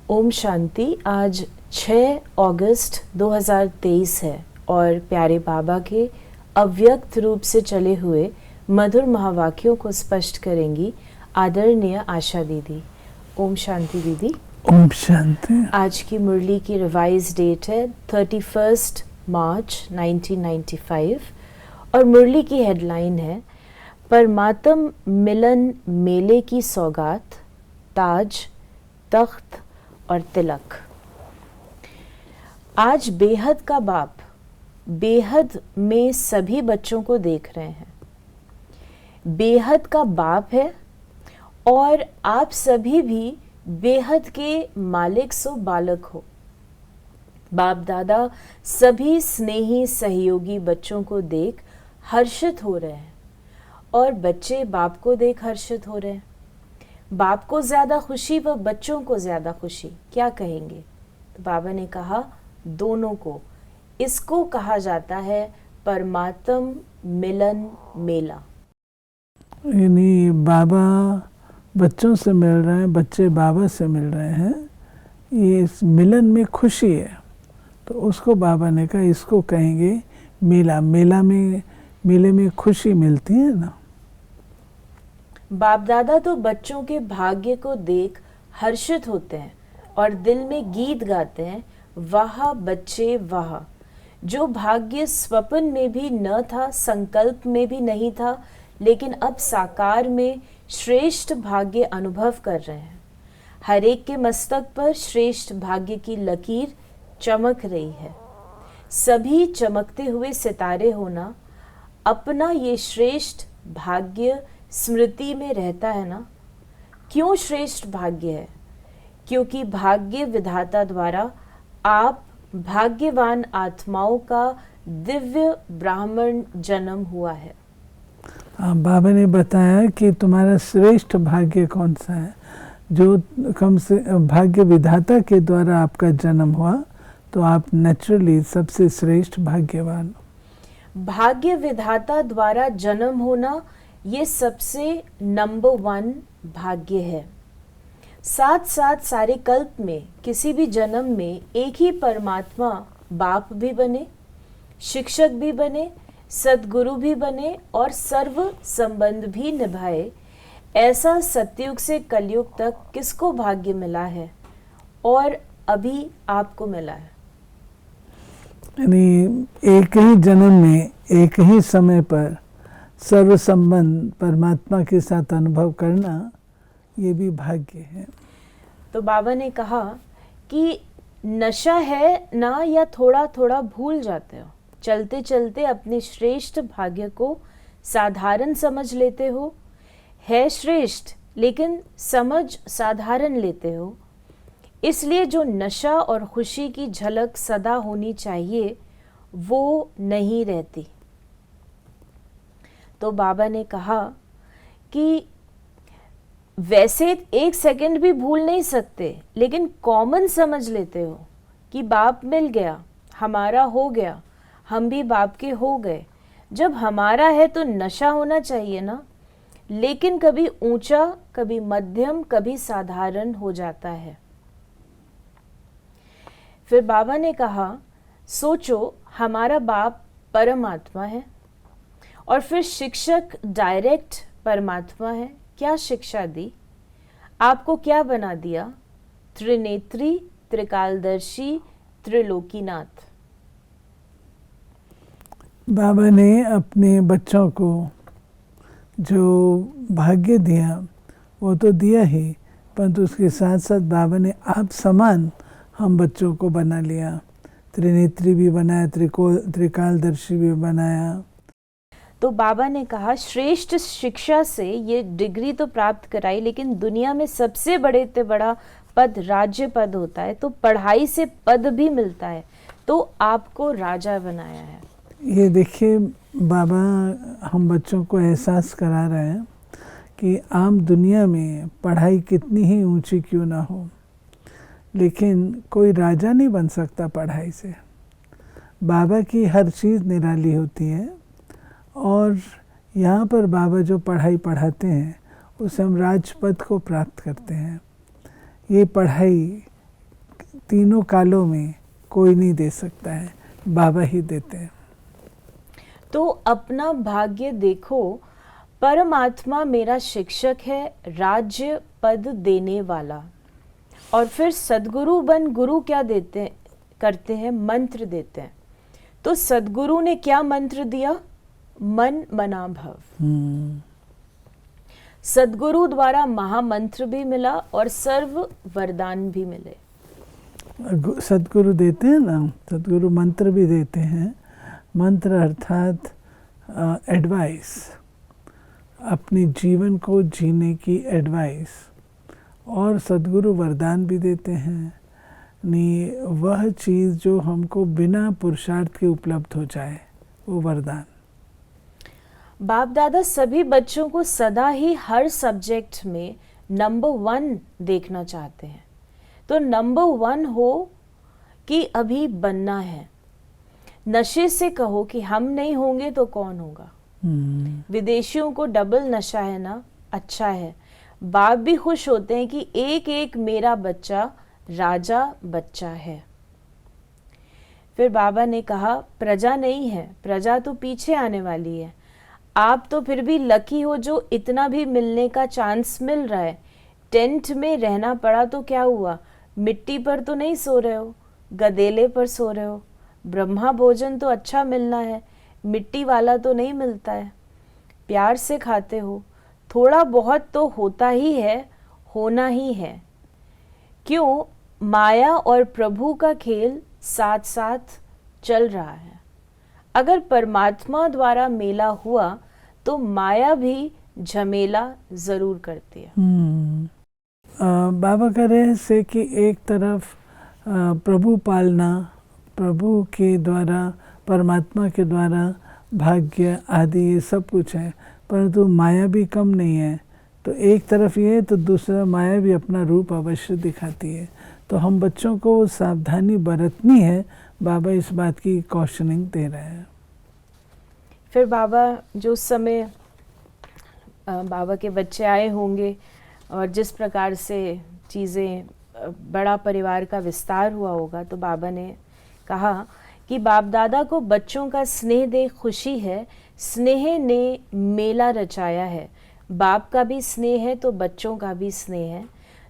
ओम शांति। आज 6 अगस्त 2023 है और प्यारे बाबा के अव्यक्त रूप से चले हुए मधुर महावाक्यों को स्पष्ट करेंगी आदरणीय आशा दीदी। ओम शांति दीदी। ओम शांति। आज की मुरली की रिवाइज डेट है 31 मार्च 1995 और मुरली की हेडलाइन है परमात्म मिलन मेले की सौगात, ताज, तख्त और तिलक। आज बेहद का बाप बेहद में सभी बच्चों को देख रहे हैं। बेहद का बाप है और आप सभी भी बेहद के मालिक सो बालक हो। बाप दादा सभी स्नेही सहयोगी बच्चों को देख हर्षित हो रहे हैं और बच्चे बाप को देख हर्षित हो रहे हैं। बाप को ज़्यादा खुशी व बच्चों को ज़्यादा खुशी, क्या कहेंगे? तो बाबा ने कहा दोनों को। इसको कहा जाता है परमात्म मिलन मेला। यानी बाबा बच्चों से मिल रहे हैं, बच्चे बाबा से मिल रहे हैं, ये इस मिलन में खुशी है। तो उसको बाबा ने कहा इसको कहेंगे मेला। मेले में खुशी मिलती है ना। बाप दादा तो बच्चों के भाग्य को देख हर्षित होते हैं और दिल में गीत गाते हैं, वाह बच्चे वाह। जो भाग्य स्वप्न में भी न था, संकल्प में भी नहीं था, लेकिन अब साकार में श्रेष्ठ भाग्य अनुभव कर रहे हैं। हर एक के मस्तक पर श्रेष्ठ भाग्य की लकीर चमक रही है। सभी चमकते हुए सितारे होना, अपना ये श्रेष्ठ भाग्य स्मृति में रहता है ना। क्यों श्रेष्ठ भाग्य है? क्योंकि भाग्य विधाता द्वारा आप भाग्यवान आत्माओं का दिव्य ब्राह्मण जन्म हुआ है। बाबा ने बताया कि तुम्हारा श्रेष्ठ भाग्य कौन सा है, जो कम से भाग्य विधाता के द्वारा आपका जन्म हुआ, तो आप नेचुरली सबसे श्रेष्ठ भाग्यवान। भाग्य विधाता द्वारा जन्म होना ये सबसे नंबर 1 भाग्य है। साथ साथ सारे कल्प में किसी भी जन्म में एक ही परमात्मा बाप भी बने, शिक्षक भी बने, सद्गुरु भी बने और सर्व संबंध भी निभाए, ऐसा सतयुग से कलयुग तक किसको भाग्य मिला है? और अभी आपको मिला है। यानी एक ही जन्म में एक ही समय पर सर्व संबंध परमात्मा के साथ अनुभव करना, ये भी भाग्य है। तो बाबा ने कहा कि नशा है ना, या थोड़ा थोड़ा भूल जाते हो, चलते चलते अपने श्रेष्ठ भाग्य को साधारण समझ लेते हो। है श्रेष्ठ लेकिन समझ साधारण लेते हो, इसलिए जो नशा और खुशी की झलक सदा होनी चाहिए वो नहीं रहती। तो बाबा ने कहा कि वैसे 1 सेकंड भी भूल नहीं सकते, लेकिन कॉमन समझ लेते हो कि बाप मिल गया, हमारा हो गया, हम भी बाप के हो गए। जब हमारा है तो नशा होना चाहिए ना, लेकिन कभी ऊंचा, कभी मध्यम, कभी साधारण हो जाता है। फिर बाबा ने कहा सोचो हमारा बाप परमात्मा है और फिर शिक्षक डायरेक्ट परमात्मा है। क्या शिक्षा दी? आपको क्या बना दिया? त्रिनेत्री, त्रिकालदर्शी, त्रिलोकीनाथ। बाबा ने अपने बच्चों को जो भाग्य दिया वो तो दिया ही, परंतु उसके साथ साथ बाबा ने आप समान हम बच्चों को बना लिया। त्रिनेत्री भी बनाया, त्रिकालदर्शी भी बनाया। तो बाबा ने कहा श्रेष्ठ शिक्षा से ये डिग्री तो प्राप्त कराई, लेकिन दुनिया में सबसे बड़े से बड़ा पद राज्य पद होता है, तो पढ़ाई से पद भी मिलता है, तो आपको राजा बनाया है। ये देखिए बाबा हम बच्चों को एहसास करा रहे हैं कि आम दुनिया में पढ़ाई कितनी ही ऊंची क्यों ना हो, लेकिन कोई राजा नहीं बन सकता पढ़ाई से। बाबा की हर चीज़ निराली होती है, और यहाँ पर बाबा जो पढ़ाई पढ़ाते हैं उससे हम राजपद को प्राप्त करते हैं। ये पढ़ाई तीनों कालों में कोई नहीं दे सकता है, बाबा ही देते हैं। तो अपना भाग्य देखो, परमात्मा मेरा शिक्षक है, राज्य पद देने वाला। और फिर सद्गुरु बन, गुरु क्या देते करते हैं? मंत्र देते हैं। तो सद्गुरु ने क्या मंत्र दिया? मन मना भव। सद्गुरु द्वारा महामंत्र भी मिला और सर्व वरदान भी मिले। सद्गुरु देते हैं ना, सद्गुरु मंत्र भी देते हैं। मंत्र अर्थात एडवाइस, अपने जीवन को जीने की एडवाइस। और सद्गुरु वरदान भी देते हैं, वह चीज़ जो हमको बिना पुरुषार्थ के उपलब्ध हो जाए, वो वरदान। बाप दादा सभी बच्चों को सदा ही हर सब्जेक्ट में नंबर 1 देखना चाहते हैं। तो नंबर 1 हो कि अभी बनना है। नशे से कहो कि हम नहीं होंगे तो कौन होगा। विदेशियों को डबल नशा है ना, अच्छा है। बाप भी खुश होते हैं कि एक एक मेरा बच्चा राजा बच्चा है। फिर बाबा ने कहा प्रजा नहीं है, प्रजा तो पीछे आने वाली है। आप तो फिर भी लकी हो जो इतना भी मिलने का चांस मिल रहा है। टेंट में रहना पड़ा तो क्या हुआ, मिट्टी पर तो नहीं सो रहे हो, गदेले पर सो रहे हो। ब्रह्मा भोजन तो अच्छा मिलना है, मिट्टी वाला तो नहीं मिलता है। प्यार से खाते हो, थोड़ा बहुत तो होता ही है, होना ही है। क्यों? माया और प्रभु का खेल साथ साथ चल रहा है। अगर परमात्मा द्वारा मेला हुआ तो माया भी झमेला जरूर करती है। बाबा का रहस्य है कि एक तरफ प्रभु पालना, प्रभु के द्वारा, परमात्मा के द्वारा भाग्य आदि ये सब कुछ है, परंतु माया भी कम नहीं है। तो एक तरफ ये है तो दूसरा माया भी अपना रूप अवश्य दिखाती है। तो हम बच्चों को सावधानी बरतनी है, बाबा इस बात की कॉशनिंग दे रहे हैं। फिर बाबा जो समय बाबा के बच्चे आए होंगे और जिस प्रकार से चीज़ें, बड़ा परिवार का विस्तार हुआ होगा, तो बाबा ने कहा कि बाप दादा को बच्चों का स्नेह दे खुशी है, स्नेह ने मेला रचाया है। बाप का भी स्नेह है तो बच्चों का भी स्नेह है,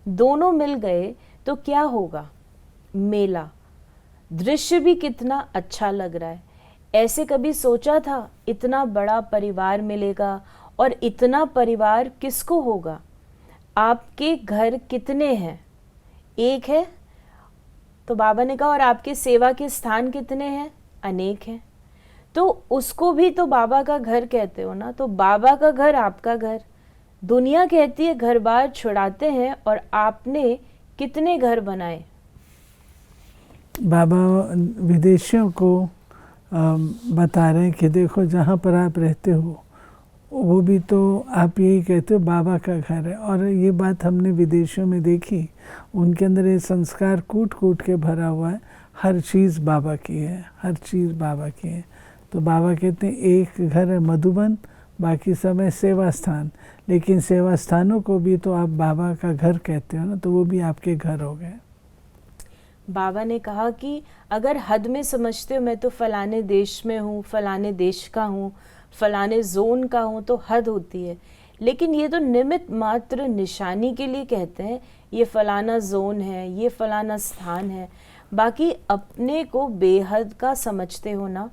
दोनों मिल गए तो क्या होगा? मेला। दृश्य भी कितना अच्छा लग रहा है। ऐसे कभी सोचा था इतना बड़ा परिवार मिलेगा? और इतना परिवार किसको होगा? आपके घर कितने हैं? एक है। तो बाबा ने कहा और आपके सेवा के स्थान कितने हैं? अनेक हैं। तो उसको भी तो बाबा का घर कहते हो ना। तो बाबा का घर आपका घर। दुनिया कहती है घर बार छुड़ाते हैं, और आपने कितने घर बनाए? बाबा विदेशियों को बता रहे हैं कि देखो जहाँ पर आप रहते हो वो भी तो आप यही कहते हो बाबा का घर है। और ये बात हमने विदेशों में देखी, उनके अंदर ये संस्कार कूट कूट के भरा हुआ है। हर चीज़ बाबा की है, हर चीज़ बाबा की है। तो बाबा कहते हैं एक घर है मधुबन, बाकी सब है सेवा स्थान। लेकिन सेवा स्थानों को भी तो आप बाबा का घर कहते हो ना, तो वो भी आपके घर हो गए। बाबा ने कहा कि अगर हद में समझते हो मैं तो फलाने देश में हूँ, फलाने देश का हूँ, फलाने जोन का हूँ, तो हद होती है। लेकिन ये तो निमित्त मात्र निशानी के लिए कहते हैं, ये फलाना जोन है, ये फलाना स्थान है। बाकी अपने को बेहद का समझते हो ना।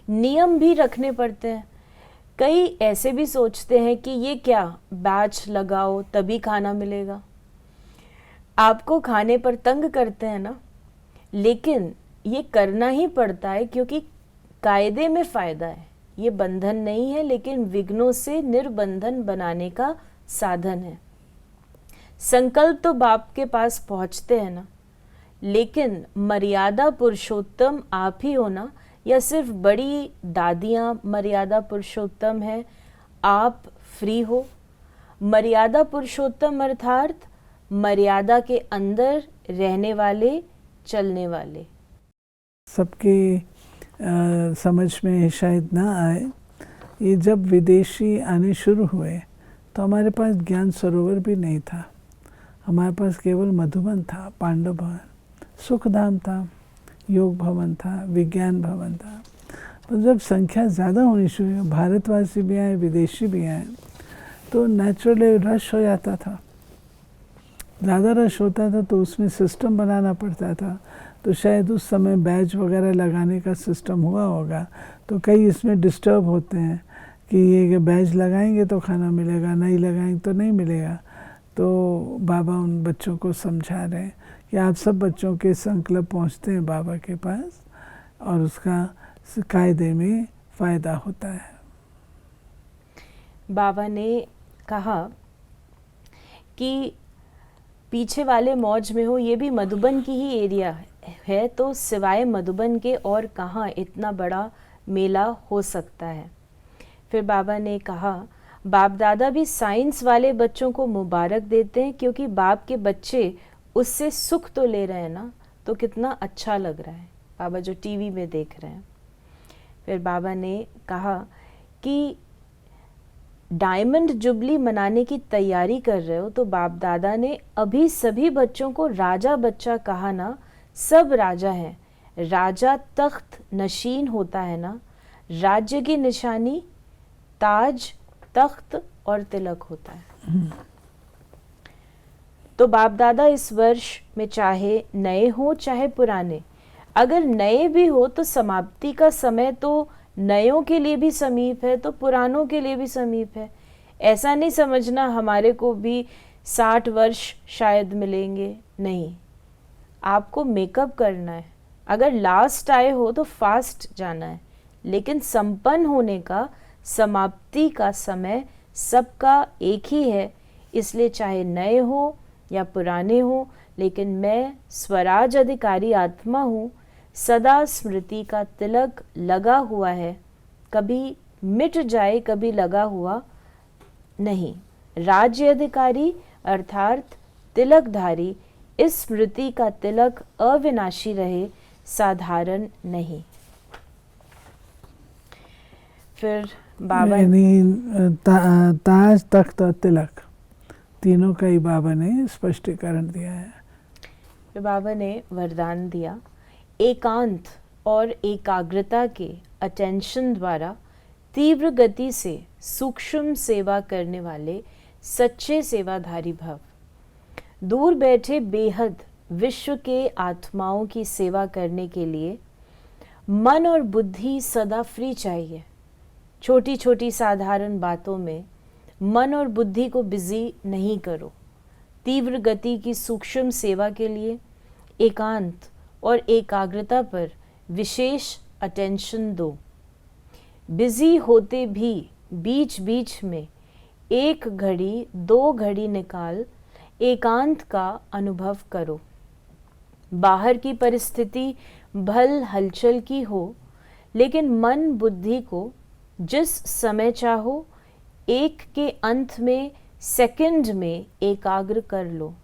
नियम भी रखने पड़ते हैं। कई ऐसे भी सोचते हैं कि ये क्या बैच लगाओ तभी खाना मिलेगा। आपको खाने पर तंग करते हैं ना, लेकिन ये करना ही पड़ता है क्योंकि कायदे में फ़ायदा है। ये बंधन नहीं है, लेकिन विघ्नों से निर्बंधन बनाने का साधन है। संकल्प तो बाप के पास पहुंचते हैं ना, लेकिन मर्यादा पुरुषोत्तम आप ही हो ना, या सिर्फ बड़ी दादियाँ मर्यादा पुरुषोत्तम है, आप फ्री हो। मर्यादा पुरुषोत्तम अर्थात मर्यादा के अंदर रहने वाले, चलने वाले। सबके समझ में शायद ना आए, ये जब विदेशी आने शुरू हुए तो हमारे पास ज्ञान सरोवर भी नहीं था। हमारे पास केवल मधुबन था, पांडव भवन, सुखधाम था, योग भवन था, विज्ञान भवन था। पर जब संख्या ज़्यादा होनी शुरू हुई, भारतवासी भी आए, विदेशी भी आए, तो नेचुरली रश हो जाता था। ज़्यादा रश होता था तो उसमें सिस्टम बनाना पड़ता था। तो शायद उस समय बैच वगैरह लगाने का सिस्टम हुआ होगा। तो कई इसमें डिस्टर्ब होते हैं कि ये बैच लगाएंगे तो खाना मिलेगा, नहीं लगाएंगे तो नहीं मिलेगा। तो बाबा उन बच्चों को समझा रहे हैं कि आप सब बच्चों के संकल्प पहुंचते हैं बाबा के पास और उसका कायदे में फ़ायदा होता है। बाबा ने कहा कि पीछे वाले मौज में हो, ये भी मधुबन की ही एरिया है, तो सिवाय मधुबन के और कहाँ इतना बड़ा मेला हो सकता है। फिर बाबा ने कहा, बाप दादा भी साइंस वाले बच्चों को मुबारक देते हैं, क्योंकि बाप के बच्चे उससे सुख तो ले रहे हैं ना, तो कितना अच्छा लग रहा है बाबा जो टीवी में देख रहे हैं। फिर बाबा ने कहा कि डायमंड जुबली मनाने की तैयारी कर रहे हो, तो बाप दादा ने अभी सभी बच्चों को राजा बच्चा कहा ना, सब राजा हैं। राजा तख्त नशीन होता है ना, राज्य की निशानी ताज, तख्त और तिलक होता है। तो बाप दादा इस वर्ष में चाहे नए हो चाहे पुराने, अगर नए भी हो तो समाप्ति का समय तो नयों के लिए भी समीप है, तो पुरानों के लिए भी समीप है। ऐसा नहीं समझना हमारे को भी 60 वर्ष शायद मिलेंगे, नहीं, आपको मेकअप करना है। अगर लास्ट आए हो तो फास्ट जाना है, लेकिन संपन्न होने का, समाप्ति का समय सबका एक ही है। इसलिए चाहे नए हो या पुराने हो, लेकिन मैं स्वराज अधिकारी आत्मा हूँ, सदा स्मृति का तिलक लगा हुआ है, कभी मिट जाए कभी लगा हुआ नहीं। राज्य अधिकारी अर्थात तिलकधारी, इस स्मृति का तिलक अविनाशी रहे, साधारण नहीं। फिर बाबा ताज, तख्त और तिलक तीनों का ही बाबा ने स्पष्टीकरण दिया है। फिर बाबा ने वरदान दिया, एकांत और एकाग्रता के अटेंशन द्वारा तीव्र गति से सूक्ष्म सेवा करने वाले सच्चे सेवाधारी भव। दूर बैठे बेहद विश्व के आत्माओं की सेवा करने के लिए मन और बुद्धि सदा फ्री चाहिए। छोटी छोटी साधारण बातों में मन और बुद्धि को बिजी नहीं करो। तीव्र गति की सूक्ष्म सेवा के लिए एकांत और एकाग्रता पर विशेष अटेंशन दो। बिजी होते भी बीच बीच में 1 घड़ी 2 घड़ी निकाल एकांत का अनुभव करो। बाहर की परिस्थिति भल हलचल की हो, लेकिन मन बुद्धि को जिस समय चाहो एक के अंत में सेकंड में एकाग्र कर लो,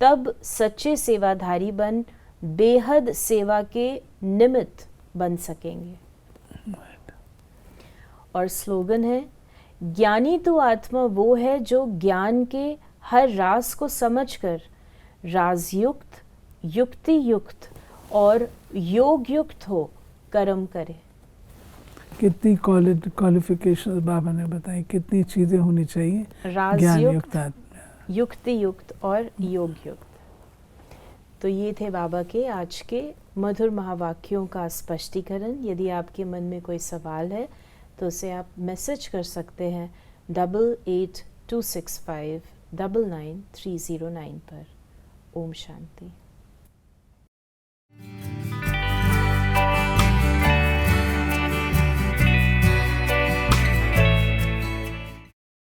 तब सच्चे सेवाधारी बन बेहद सेवा के निमित्त बन सकेंगे। और स्लोगन है, ज्ञानी तो आत्मा वो है जो ज्ञान के हर राज को समझकर राजयुक्त, युक्ति युक्त और योग युक्त हो कर्म करे। कितनी क्वालिफिकेशन बाबा ने बताई, कितनी चीजें होनी चाहिए। राजयुक्त, युक्ति युक्त और योग युक्त। तो ये थे बाबा के आज के मधुर महावाक्यों का स्पष्टीकरण। यदि आपके मन में कोई सवाल है तो उसे आप मैसेज कर सकते हैं 8826599309 पर। ओम शांति।